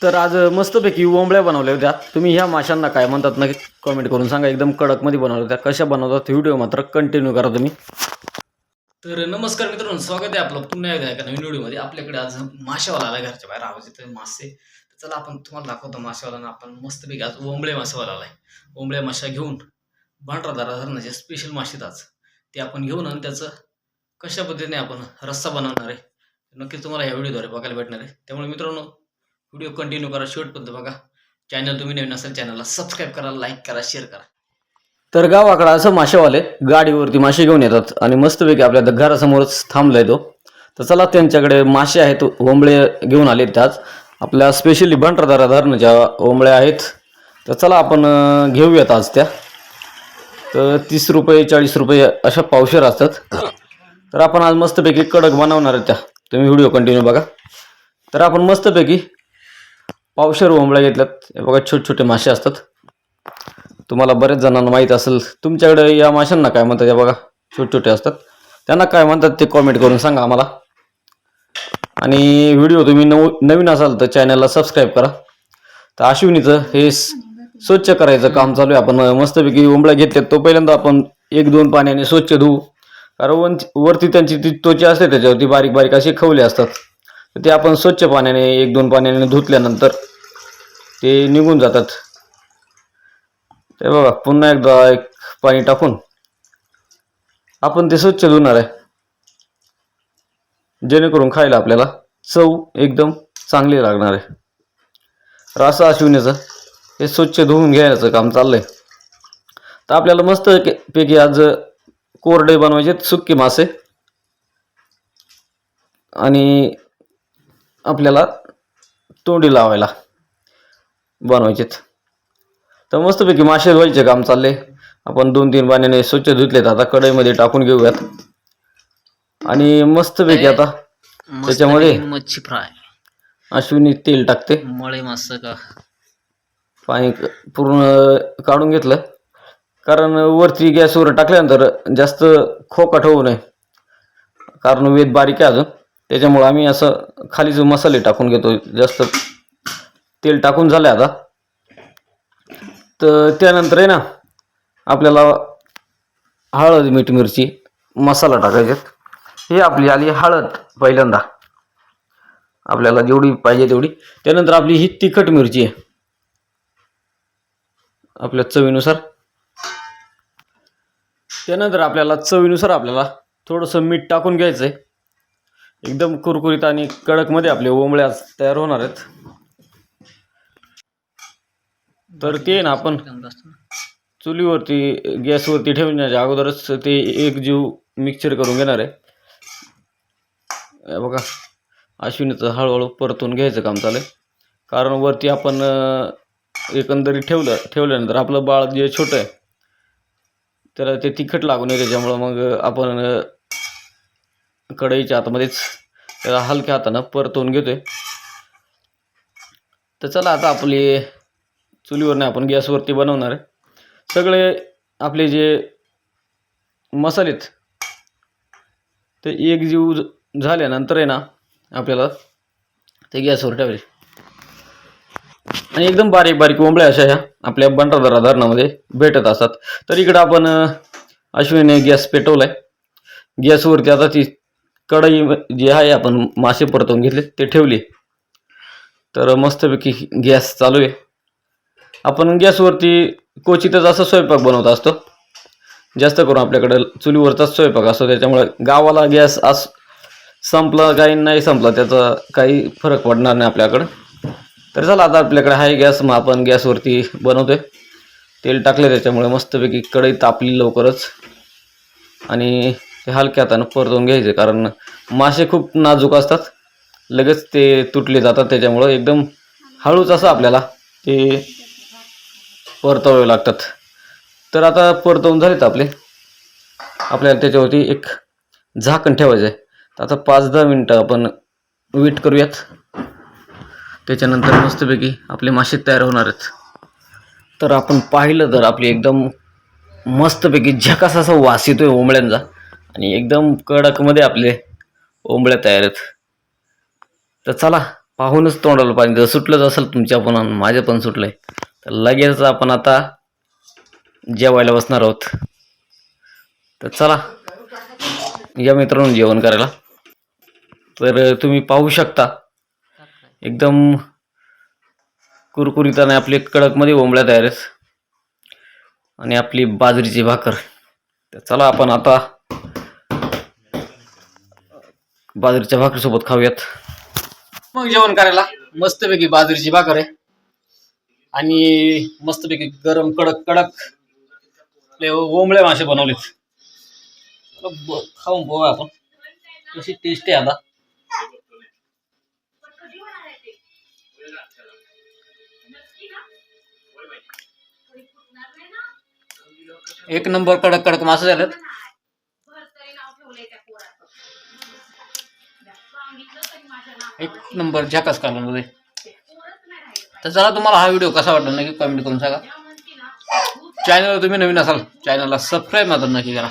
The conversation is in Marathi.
तर आज मस्तपैकी ओंबळ्या बनवल्या होत्या. तुम्ही ह्या माशांना काय म्हणतात नक्की कमेंट करून सांगा. एकदम कडकमध्ये बनवल्या होत्या. कशा बनवतात व्हिडिओ मात्र कंटिन्यू करा तुम्ही. तर नमस्कार मित्रांनो, स्वागत आहे आपलं पुन्हा एकदा एका नवीन व्हिडिओमध्ये. आपल्याकडे आज माशावाला आला घरच्या बाहेर, आवाज येतोय मासे. तर चला आपण तुम्हाला दाखवतो माशावाला. आपण मस्तपैकी आज ओंबळे माशावाला आलाय. ओंबळ्या माशा घेऊन भांडारदारा धरणाचे स्पेशल मासे आज ते आपण घेऊन आणि त्याचं कशा पद्धतीने आपण रस्सा बनवणार आहे नक्कीच तुम्हाला या व्हिडिओद्वारे बघायला भेटणार आहे. त्यामुळे मित्रांनो व्हिडिओ कंटिन्यू करा, शेवटपर्यंत बघा. चॅनल तुम्ही नवीन असेल चॅनलला सबस्क्राईब करा, लाईक करा, शेअर करा. तर गावाकडे असं मासेवाले गाडीवरती मासे घेऊन येतात आणि मस्तपैकी आपल्या घरासमोरच थांबलाय तो. तर चला त्यांच्याकडे मासे आहेत, ओंबळे घेऊन आले आज आपल्या स्पेशली भांडारदारा धरणाच्या ओंबळ्या आहेत. तर चला आपण घेऊयात आज त्या. तर 30 रुपये 40 रुपये अशा पावशेर असतात. तर आपण आज मस्तपैकी कडक बनवणार आहेत त्या. तुम्ही व्हिडिओ कंटिन्यू बघा. तर आपण मस्तपैकी पावशेर ओंबळ्या घेतल्यात. हे बघा छोटे छोटे मासे असतात. तुम्हाला बरेच जणांना माहीत असेल. तुमच्याकडे या माशांना काय म्हणतात? हे बघा छोटे छोटे असतात. त्यांना काय म्हणतात ते कमेंट करून सांगा आम्हाला. आणि व्हिडिओ तुम्ही नवीन असाल तर चॅनलला सबस्क्राईब करा. तर अश्विनीचं हे स्वच्छ करायचं काम चालू आहे. आपण मस्तपैकी ओंबळ्या घेतल्यात तो पहिल्यांदा आपण 1-2 पाण्याने स्वच्छ धुवू. कारण वरती त्यांची ती त्वचा असते, त्याच्यावरती बारीक बारीक असे खवले असतात. तर ते आपण स्वच्छ पाण्याने 1-2 पाण्याने धुतल्यानंतर ते निघून जातात. ते बघा पुन्हा एकदा एक पाणी टाकून आपण ते स्वच्छ धुणार आहे, जेणेकरून खायला आपल्याला चव एकदम चांगली लागणार आहे. रसा अश्विनीचं हे स्वच्छ धुवून घ्यायचं काम चाललंय. तर आपल्याला मस्त पैकी आज कोरडे बनवायचे सुक्के मासे आणि आपल्याला तोंडी लावायला बनवायचे. तर मस्तपैकी मासे धुवायचे काम चालले. आपण 2-3 पाण्याने स्वच्छ धुतलेत. आता कढईमध्ये टाकून घेऊयात आणि मस्तपैकी आता त्याच्यामध्ये मच्छी फ्राय अश्विनी तेल टाकते. मळे मासा का पाणी पूर्ण काढून घेतलं, कारण वरती गॅसवर टाकल्यानंतर जास्त खोकट होऊ नये, कारण वेद बारीक आहे अजून. त्याच्यामुळे आम्ही असं खाली जो मसाले टाकून घेतो. जास्त तेल टाकून झालं आता. तर त्यानंतर आहे ना आपल्याला हळद, मीठ, मिरची, मसाला टाकायचे. हे आपली आली हळद पहिल्यांदा, आपल्याला जेवढी पाहिजे तेवढी. त्यानंतर आपली ही तिखट मिरची आहे आपल्या चवीनुसार. त्यानंतर आपल्याला चवीनुसार आपल्याला थोडंसं मीठ टाकून घ्यायचं आहे. एकदम कुरकुरीत आणि कडकमध्ये आपले ओंबळ्या तयार होणार आहेत. तर ते ना आपण चुलीवरती गॅसवरती ठेवण्याच्या अगोदरच ते एकजीव मिक्सचर करून घेणार आहे. बघा अश्विनीचं हळूहळू परतून घ्यायचं काम चालू आहे. कारण वरती आपण एकंदरीत ठेवल्यानंतर आपलं बाळ जे छोटं आहे त्याला ते तिखट लागू नये. त्याच्यामुळं मग आपण कढईच्या आतमध्येच त्याला हलक्या हातानं परतवून घेतोय. तर चला आता आपली चुलीवर नाही, आपण गॅसवरती बनवणार आहे. सगळे आपले जे मसालेत ते एकजीव झाल्यानंतर आहे ना आपल्याला ते गॅसवर ठेवायचे. आणि एकदम बारीक बारीक ओंबळ्या अशा ह्या आपल्या भांडारदारा धरणामध्ये भेटत असतात. तर इकडं आपण अश्विनीने गॅस पेटवलाय. गॅसवरती आता ती कढई जी आहे आपण मासे परतवून घेतले ते ठेवली. तर मस्तपैकी गॅस चालू आहे. आपण गॅसवरती क्वचितच असा स्वयंपाक बनवत असतो. जास्त करून आपल्याकडे चुलीवरचाच स्वयंपाक असतो. त्याच्यामुळे गावाला गॅस संपला काही नाही संपला त्याचा काही फरक पडणार नाही आपल्याकडं. तर चला आता आपल्याकडे आहे गॅस, मग आपण गॅसवरती बनवतोय. तेल टाकले त्याच्यामुळे मस्तपैकी कढई तापली लवकरच. आणि ते हलक्या हातानं परतवून घ्यायचे, कारण मासे खूप नाजूक असतात, लगेच ते तुटले जातात. त्याच्यामुळं एकदम हळूच असं आपल्याला ते परतवावे लागतात. तर आता परतवून झालेत आपल्याला त्याच्यावरती एक झाकण ठेवायचं आहे. तर आता 5-10 मिनटं आपण वेट करूयात. त्याच्यानंतर मस्तपैकी आपले मासे तयार होणार आहेत. तर आपण पाहिलं तर आपली एकदम मस्तपैकी झकास असा वास येतोय ओंबळ्यांचा आणि एकदम कडकमध्ये आपले ओंबळ्या तयार आहेत. तर चला पाहूनच तोंडाला पाणी जर सुटलंच असेल तुमच्या पण आणि माझं पण सुटलंय, तर लगेच आपण आता जेवायला बसणार आहोत. तर चला या मित्रांनो जेवण करायला. तर तुम्ही पाहू शकता एकदम कुरकुरीत आणि आपली कडकमध्ये ओंबळ्या तयार आहेत आणि आपली बाजरीची भाकर. तर चला आपण आता बाजरीच्या भाकरीसोबत खाऊयात. मग जेवण करायला मस्तपैकी बाजरीची भाकर आहे आणि मस्तपैकी गरम कडक कडक ओंबळे मासे बनवलेत. खाऊन बघू आपण कशी टेस्ट आहे. आता एक नंबर कडक कडक मासे झालेत. एक नंबर झकास काढला. तर चला तुम्हाला हा व्हिडिओ कसा वाटला नक्की कमेंट करून सांगा. चॅनलवर तुम्ही नवीन असाल चॅनलला सबस्क्राईब मात्र नक्की करा.